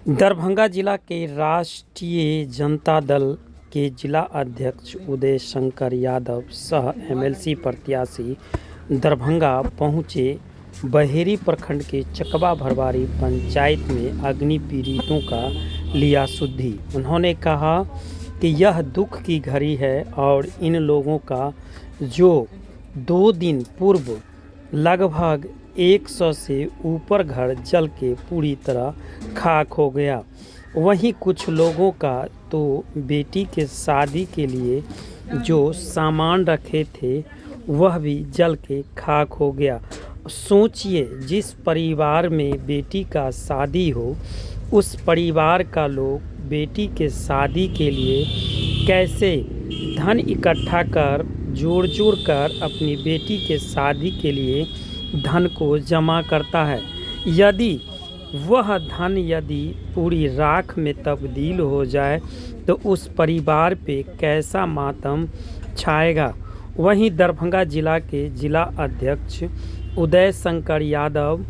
दरभंगा जिला के राष्ट्रीय जनता दल के जिला अध्यक्ष उदय शंकर यादव सह एमएलसी प्रत्याशी दरभंगा पहुंचे। बहेरी प्रखंड के चकवा भरवारी पंचायत में अग्नि पीड़ितों का लिया सुधि। उन्होंने कहा कि यह दुख की घड़ी है और इन लोगों का जो 2 दिन पूर्व लगभग 100 से ऊपर घर जल के पूरी तरह खाक हो गया। वहीं कुछ लोगों का तो बेटी के शादी के लिए जो सामान रखे थे वह भी जल के खाक हो गया। सोचिए, जिस परिवार में बेटी का शादी हो उस परिवार का लोग बेटी के शादी के लिए कैसे धन इकट्ठा कर जोड़ कर अपनी बेटी के शादी के लिए धन को जमा करता है। यदि वह धन पूरी राख में तब्दील हो जाए तो उस परिवार पे कैसा मातम छाएगा। वहीं दरभंगा जिला के जिला अध्यक्ष उदय शंकर यादव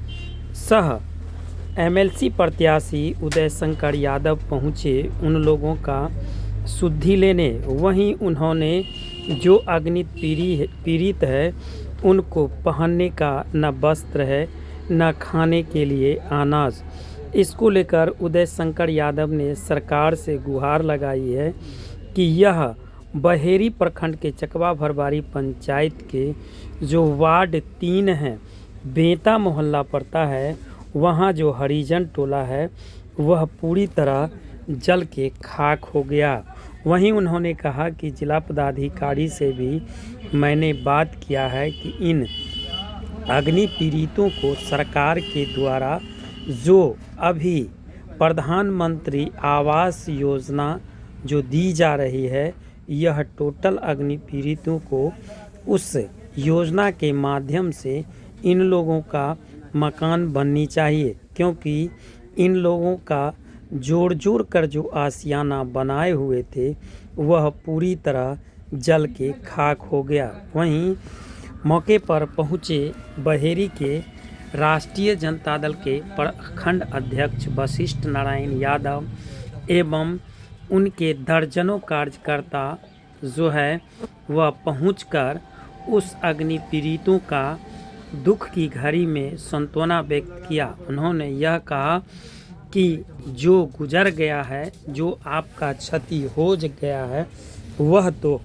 सह एमएलसी प्रत्याशी उदय शंकर यादव पहुंचे उन लोगों का सुधि लेने। वहीं उन्होंने जो अग्नि पीड़ित है उनको पहनने का न वस्त्र है न खाने के लिए अनाज। इसको लेकर उदय शंकर यादव ने सरकार से गुहार लगाई है कि यह बहेरी प्रखंड के चकवा भरवारी पंचायत के जो वार्ड 3 है, बेंता मोहल्ला पड़ता है, वहाँ जो हरिजन टोला है वह पूरी तरह जल के खाक हो गया। वहीं उन्होंने कहा कि जिला पदाधिकारी से भी मैंने बात किया है कि इन अग्नि पीड़ितों को सरकार के द्वारा जो अभी प्रधानमंत्री आवास योजना जो दी जा रही है, यह टोटल अग्नि पीड़ितों को उस योजना के माध्यम से इन लोगों का मकान बननी चाहिए, क्योंकि इन लोगों का जोड़ कर जो आशियाना बनाए हुए थे वह पूरी तरह जल के खाक हो गया। वहीं मौके पर पहुंचे बहेरी के राष्ट्रीय जनता दल के प्रखंड अध्यक्ष वशिष्ठ नारायण यादव एवं उनके दर्जनों कार्यकर्ता जो है वह पहुंचकर उस अग्नि पीड़ितों का दुख की घड़ी में सांत्वना व्यक्त किया। उन्होंने यह कहा कि जो गुजर गया है, जो आपका क्षति हो गया है, वह तो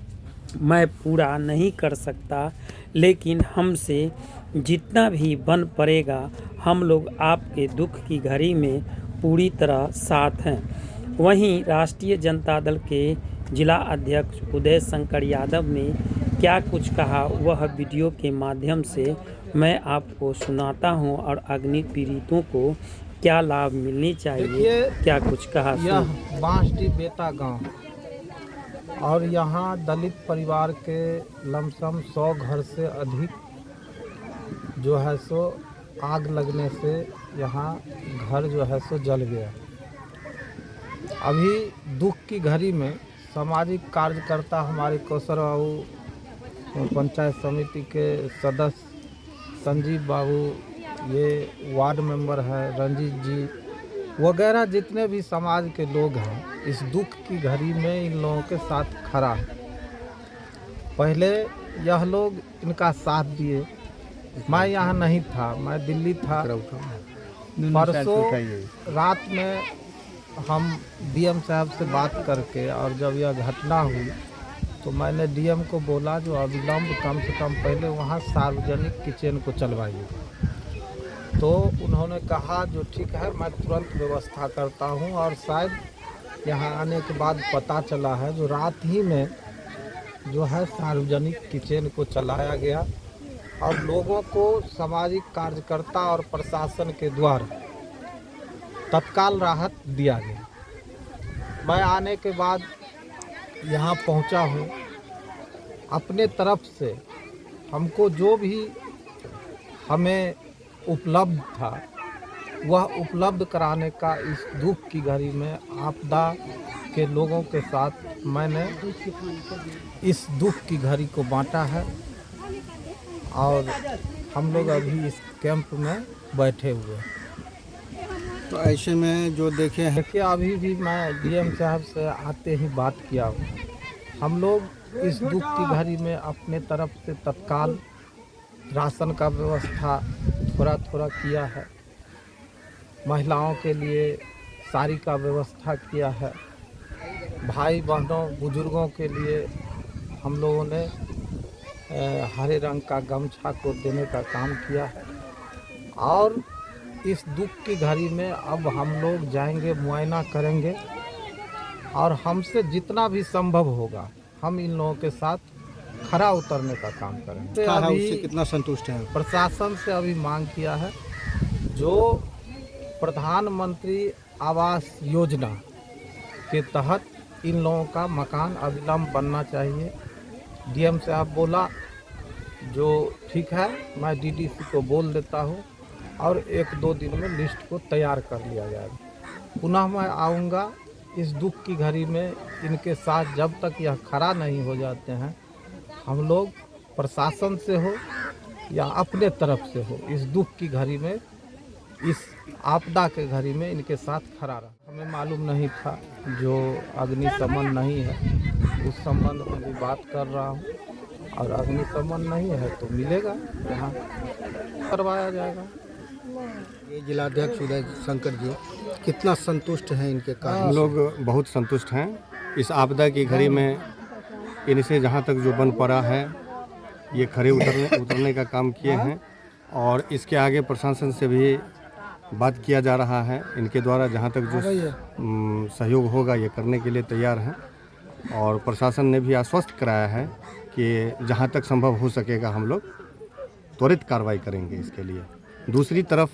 मैं पूरा नहीं कर सकता, लेकिन हमसे जितना भी बन पड़ेगा हम लोग आपके दुख की घड़ी में पूरी तरह साथ हैं। वहीं राष्ट्रीय जनता दल के जिला अध्यक्ष उदय शंकर यादव ने क्या कुछ कहा वह वीडियो के माध्यम से मैं आपको सुनाता हूं और अग्नि पीड़ितों को क्या लाभ मिलनी चाहिए, क्या कुछ कहा। यह बांसडी बेटा गांव और यहाँ दलित परिवार के लमसम 100 घर से अधिक जो है सो आग लगने से यहाँ घर जो है सो जल गया। अभी दुख की घड़ी में सामाजिक कार्यकर्ता हमारे कौशल बाबू, पंचायत समिति के सदस्य संजीव बाबू, ये वार्ड मेंबर है रंजीत जी वगैरह, जितने भी समाज के लोग हैं इस दुख की घड़ी में इन लोगों के साथ खड़ा है। पहले यह लोग इनका साथ दिए। मैं यहाँ नहीं था, मैं दिल्ली था। परसों रात में हम डीएम साहब से बात करके और जब यह घटना हुई तो मैंने डीएम को बोला जो अविलंब कम से कम पहले वहाँ सार्वजनिक किचन को चलवाइए। तो उन्होंने कहा जो ठीक है, मैं तुरंत व्यवस्था करता हूँ। और शायद यहाँ आने के बाद पता चला है जो रात ही में जो है सार्वजनिक किचन को चलाया गया और लोगों को सामाजिक कार्यकर्ता और प्रशासन के द्वारा तत्काल राहत दिया गया। मैं आने के बाद यहाँ पहुँचा हूँ। अपने तरफ से हमको जो भी हमें उपलब्ध था वह उपलब्ध कराने का इस दुख की घड़ी में आपदा के लोगों के साथ मैंने इस दुख की घड़ी को बांटा है और हम लोग अभी इस कैंप में बैठे हुए हैं। तो ऐसे में जो देखे हैं देखिए, अभी भी मैं डीएम साहब से आते ही बात किया हूँ। हम लोग इस दुख की घड़ी में अपने तरफ से तत्काल राशन का व्यवस्था थोड़ा थोड़ा किया है, महिलाओं के लिए साड़ी का व्यवस्था किया है, भाई बहनों बुजुर्गों के लिए हम लोगों ने हरे रंग का गमछा को देने का काम किया है। और इस दुख की घड़ी में अब हम लोग जाएंगे, मुआयना करेंगे और हमसे जितना भी संभव होगा हम इन लोगों के साथ खरा उतरने का काम करेंगे। क्या है, अभी उससे कितना संतुष्ट हैं? प्रशासन से अभी मांग किया है, जो प्रधानमंत्री आवास योजना के तहत इन लोगों का मकान अविलंब बनना चाहिए। डीएम साहब बोला जो ठीक है, मैं डीडीसी को बोल देता हूँ और 1-2 दिन में लिस्ट को तैयार कर लिया जाएगा। पुनः मैं आऊँगा इस दुख की घड़ी में इनके साथ। जब तक यह खड़ा नहीं हो जाते हैं, हम लोग प्रशासन से हो या अपने तरफ से हो, इस दुख की घड़ी में, इस आपदा के घड़ी में इनके साथ खड़ा रहा। हमें मालूम नहीं था, जो अग्निशमन नहीं है उस संबंध में भी बात कर रहा हूँ, और अग्निशमन नहीं है तो मिलेगा, यहाँ करवाया जाएगा। ये जिलाध्यक्ष उदय शंकर जी कितना संतुष्ट हैं इनके कार्य? हम लोग बहुत संतुष्ट हैं। इस आपदा की घड़ी में इनसे जहाँ तक जो बन पड़ा है, ये खड़े उतरने का काम किए हैं, और इसके आगे प्रशासन से भी बात किया जा रहा है। इनके द्वारा जहाँ तक जो सहयोग होगा ये करने के लिए तैयार हैं, और प्रशासन ने भी आश्वस्त कराया है कि जहाँ तक संभव हो सकेगा हम लोग त्वरित कार्रवाई करेंगे इसके लिए। दूसरी तरफ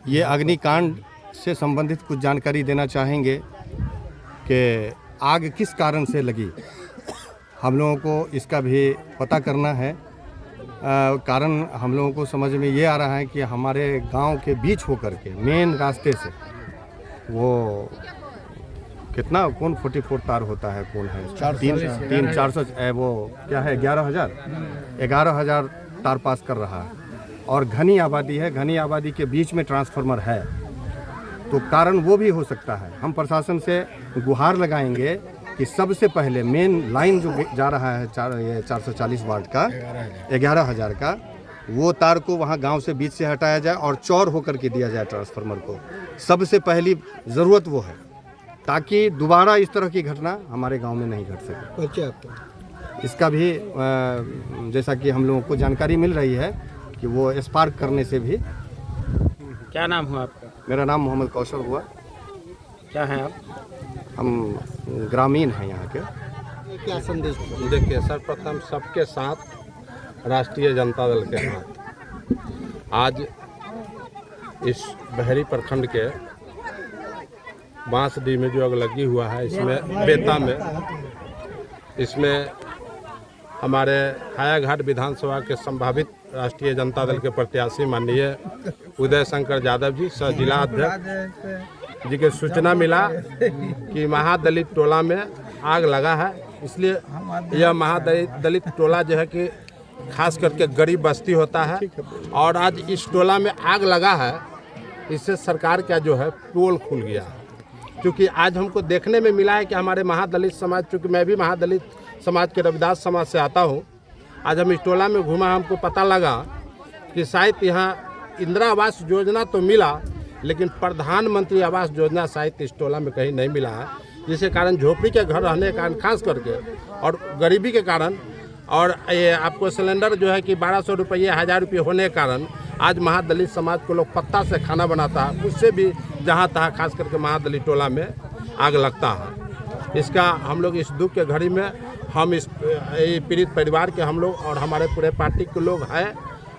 ये अग्निकांड से संबंधित कुछ जानकारी देना चाहेंगे कि आग किस कारण से लगी। हम लोगों को इसका भी पता करना है। कारण हम लोगों को समझ में ये आ रहा है कि हमारे गांव के बीच होकर के मेन रास्ते से वो कितना कौन 44 तार होता है, कौन है 400 वो क्या है 11,000 तार पास कर रहा है, और घनी आबादी है। घनी आबादी के बीच में ट्रांसफार्मर है, तो कारण वो भी हो सकता है। हम प्रशासन से गुहार लगाएंगे कि सबसे पहले मेन लाइन जो जा रहा है 440 वाट का 11,000 का, वो तार को वहाँ गांव से बीच से हटाया जाए और चौड़ होकर के दिया जाए ट्रांसफार्मर को। सबसे पहली ज़रूरत वो है, ताकि दोबारा इस तरह की घटना हमारे गांव में नहीं घट सके। परिचय आपका? इसका भी जैसा कि हम लोगों को जानकारी मिल रही है कि वो स्पार्क करने से भी। क्या नाम हुआ आपका? मेरा नाम मोहम्मद कौशल हुआ। क्या है आप? हम ग्रामीण हैं यहाँ के। क्या संदेश? देखिए, सर्वप्रथम सबके साथ राष्ट्रीय जनता दल के साथ आज इस बहरी प्रखंड के बांसडी में जो अगलगी हुआ है, इसमें बेता में, इसमें हमारे हायाघाट विधानसभा के संभावित राष्ट्रीय जनता दल के प्रत्याशी माननीय उदय शंकर यादव जी सह जिला अध्यक्ष जी के सूचना मिला कि महादलित टोला में आग लगा है। इसलिए यह महादलित टोला जो है कि खास करके गरीब बस्ती होता है, और आज इस टोला में आग लगा है, इससे सरकार का जो है पोल खुल गया है। क्योंकि आज हमको देखने में मिला है कि हमारे महादलित समाज, चूँकि मैं भी महादलित समाज के रविदास समाज से आता हूँ, आज हम इस टोला में घूमा, हमको पता लगा कि शायद यहाँ इंदिरा आवास योजना तो मिला, लेकिन प्रधानमंत्री आवास योजना शायद इस टोला में कहीं नहीं मिला है, जिसके कारण झोपड़ी के घर रहने के कारण खास करके और गरीबी के कारण, और ये आपको सिलेंडर जो है कि 1200 रुपये 1000 रुपये होने के कारण आज महादलित समाज को लोग पत्ता से खाना बनाता है, उससे भी जहाँ तहाँ खास करके महादलित टोला में आग लगता है। इसका हम लोग इस दुख के घड़ी में हम इस पीड़ित परिवार के हम लोग और हमारे पूरे पार्टी के लोग हैं,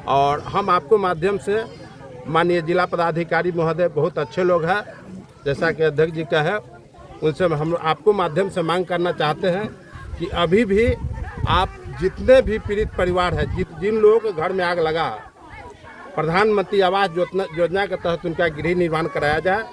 और हम आपको माध्यम से माननीय जिला पदाधिकारी महोदय बहुत अच्छे लोग हैं, जैसा कि अध्यक्ष जी का है, उनसे हम आपको माध्यम से मांग करना चाहते हैं कि अभी भी आप जितने भी पीड़ित परिवार हैं, जिन लोगों के घर में आग लगा, प्रधानमंत्री आवास योजना के तहत उनका गृह निर्माण कराया जाए।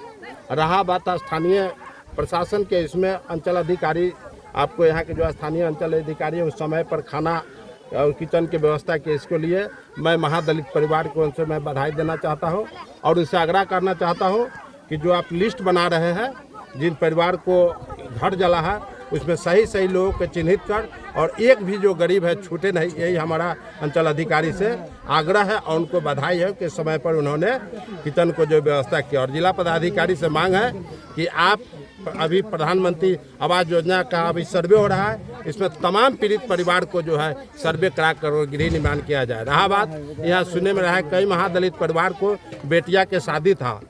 रहा बात स्थानीय प्रशासन के, इसमें अंचल अधिकारी, आपको यहाँ के जो स्थानीय अंचल अधिकारी उस समय पर खाना और किचन की व्यवस्था की, इसके लिए मैं महादलित परिवार को उनसे मैं बधाई देना चाहता हूँ और उनसे आग्रह करना चाहता हूँ कि जो आप लिस्ट बना रहे हैं, जिन परिवार को घर जला है उसमें सही सही लोगों को चिन्हित कर और एक भी जो गरीब है छूटे नहीं, यही हमारा अंचल अधिकारी से आग्रह है और उनको बधाई है कि समय पर उन्होंने किचन को जो व्यवस्था किया। और जिला पदाधिकारी से मांग है कि आप अभी प्रधानमंत्री आवास योजना का अभी सर्वे हो रहा है, इसमें तमाम पीड़ित परिवार को जो है सर्वे करा कर गृह निर्माण किया जाए। रहा बात, यहाँ सुनने में रहा है कई महादलित परिवार को बेटिया के शादी था,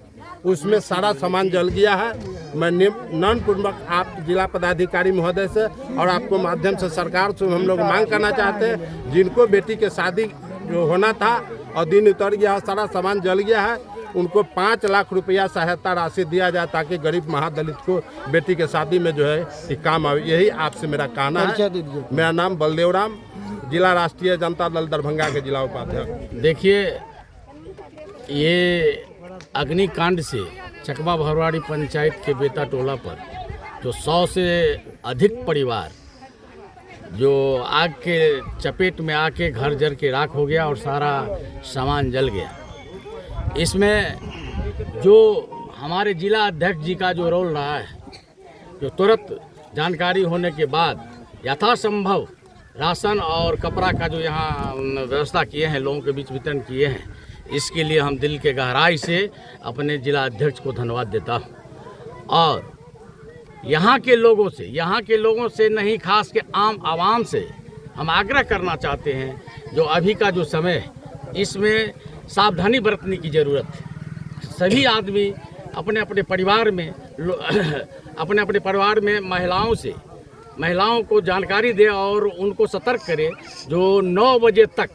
उसमें सारा सामान जल गया है। मैं निम्नपूर्वक आप जिला पदाधिकारी महोदय से और आपको माध्यम से सरकार से हम लोग मांग करना चाहते हैं, जिनको बेटी के शादी जो होना था और दिन उतर गया, सारा सामान जल गया है, उनको 5 लाख रुपया सहायता राशि दिया जाए ताकि गरीब महादलित को बेटी के शादी में जो है ये काम आए। यही आपसे मेरा कहना है। मेरा नाम बलदेव राम, जिला राष्ट्रीय जनता दल दरभंगा के जिला उपाध्यक्ष। देखिए, ये अग्निकांड से चकवा भरवाड़ी पंचायत के बेता टोला पर जो 100 से अधिक परिवार जो आग के चपेट में आके घर जल के राख हो गया और सारा सामान जल गया। इसमें जो हमारे जिला अध्यक्ष जी का जो रोल रहा है, जो तुरंत जानकारी होने के बाद यथासंभव राशन और कपड़ा का जो यहाँ व्यवस्था किए हैं, लोगों के बीच वितरण किए हैं, इसके लिए हम दिल के गहराई से अपने जिला अध्यक्ष को धन्यवाद देता हूँ। और यहाँ के लोगों से नहीं, खास के आम आवाम से हम आग्रह करना चाहते हैं, जो अभी का जो समय है इसमें सावधानी बरतने की ज़रूरत है। सभी आदमी अपने अपने परिवार में महिलाओं को जानकारी दे और उनको सतर्क करे, जो 9 बजे तक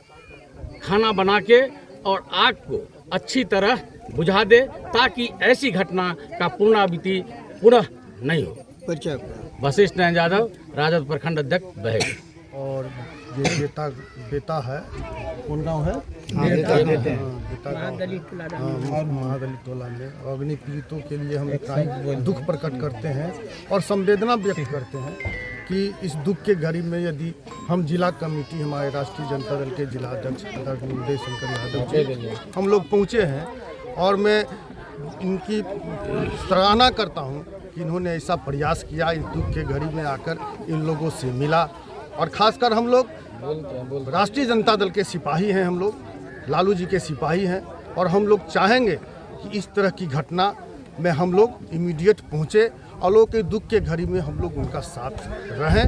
खाना बना के और आग को अच्छी तरह बुझा दे, ताकि ऐसी घटना का पुनरावृत्ति पुनः नहीं हो। वशिष्ठ नारायण यादव, राजद प्रखंड अध्यक्ष बहेड़ी। और ये बेटा है, कौन गांव है? महादलित टोला में अग्नि पीड़ितों के लिए हम इतना दुख प्रकट करते हैं और संवेदना व्यक्त करते हैं कि इस दुख के घड़ी में यदि हम जिला कमेटी, हमारे राष्ट्रीय जनता दल के जिला अध्यक्ष उदय शंकर यादव जी, हम लोग पहुँचे हैं और मैं इनकी सराहना करता हूँ कि इन्होंने ऐसा प्रयास किया, इस दुख के घड़ी में आकर इन लोगों से मिला। और ख़ासकर हम लोग राष्ट्रीय जनता दल के सिपाही हैं, हम लोग लालू जी के सिपाही हैं और हम लोग चाहेंगे कि इस तरह की घटना में हम लोग इमीडिएट पहुँचे और लोगों के दुख के घड़ी में हम लोग उनका साथ रहें।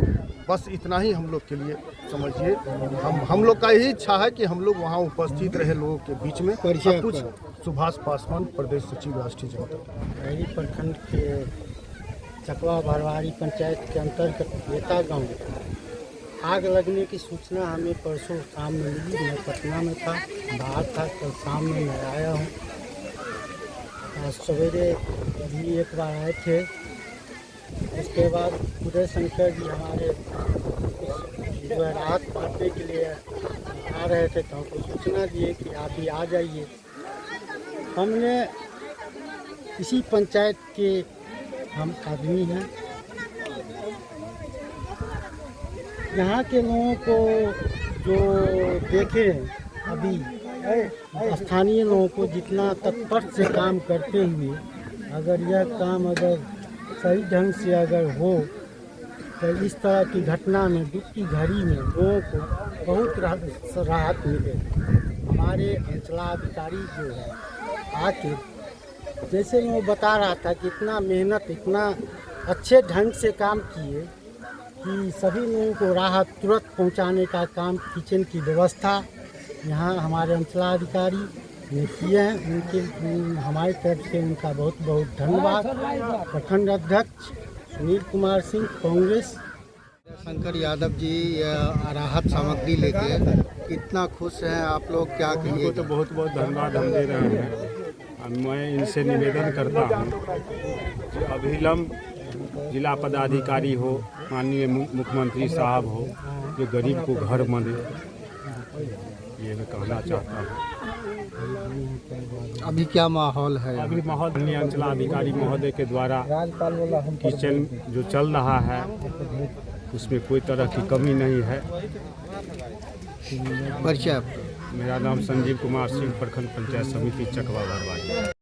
बस इतना ही हम लोग के लिए समझिए, हम लोग का यही इच्छा है कि हम लोग वहाँ उपस्थित रहे लोगों के बीच में। कुछ सुभाष पासवान, प्रदेश सचिव राष्ट्रीय जनता दल। बहेड़ी प्रखंड के चकवा भरवाड़ी पंचायत के अंतर्गत बेता गांव आग लगने की सूचना हमें परसों शाम में मिली। मैं पटना में था, बाहर था, कल शाम में मैं आया हूँ। आज सवेरे भी एक बार आए थे। उसके बाद उदय शंकर जी हमारे जो है राहत बांटने के लिए आ रहे थे, तो हमको सूचना दिए कि आप ही आ जाइए। हमने इसी पंचायत के हम आदमी हैं। यहाँ के लोगों को जो देखे अभी स्थानीय लोगों को जितना तत्पर से काम करते हुए, अगर यह काम अगर सही ढंग से अगर हो तो इस तरह की घटना में, दुख की घड़ी में लोगों को बहुत राहत मिले। हमारे अंचलाधिकारी जो है आके जैसे वो बता रहा था कि इतना मेहनत, इतना अच्छे ढंग से काम किए कि सभी लोगों को राहत तुरंत पहुंचाने का काम, किचन की व्यवस्था यहाँ हमारे अंचलाधिकारी ने किए हैं। उनके हमारी तरफ से उनका बहुत बहुत धन्यवाद। प्रखंड अध्यक्ष सुनील कुमार सिंह, कांग्रेस। शंकर यादव जी राहत सामग्री लेके कितना खुश हैं आप लोग, क्या कहिए? तो बहुत बहुत धन्यवाद हम दे रहे हैं। मैं इनसे निवेदन करता हूँ कि अभिलंब जिला पदाधिकारी हो, माननीय मुख्यमंत्री साहब हो, जो गरीब को घर बने, ये मैं कहना चाहता हूँ। अभी क्या माहौल है? अभी माहौल माननीय अंचलाधिकारी महोदय के द्वारा किचन जो चल रहा है उसमें कोई तरह की कमी नहीं है। परिचय? मेरा नाम संजीव कुमार सिंह, प्रखंड पंचायत समिति चकवा भरवाड़ी।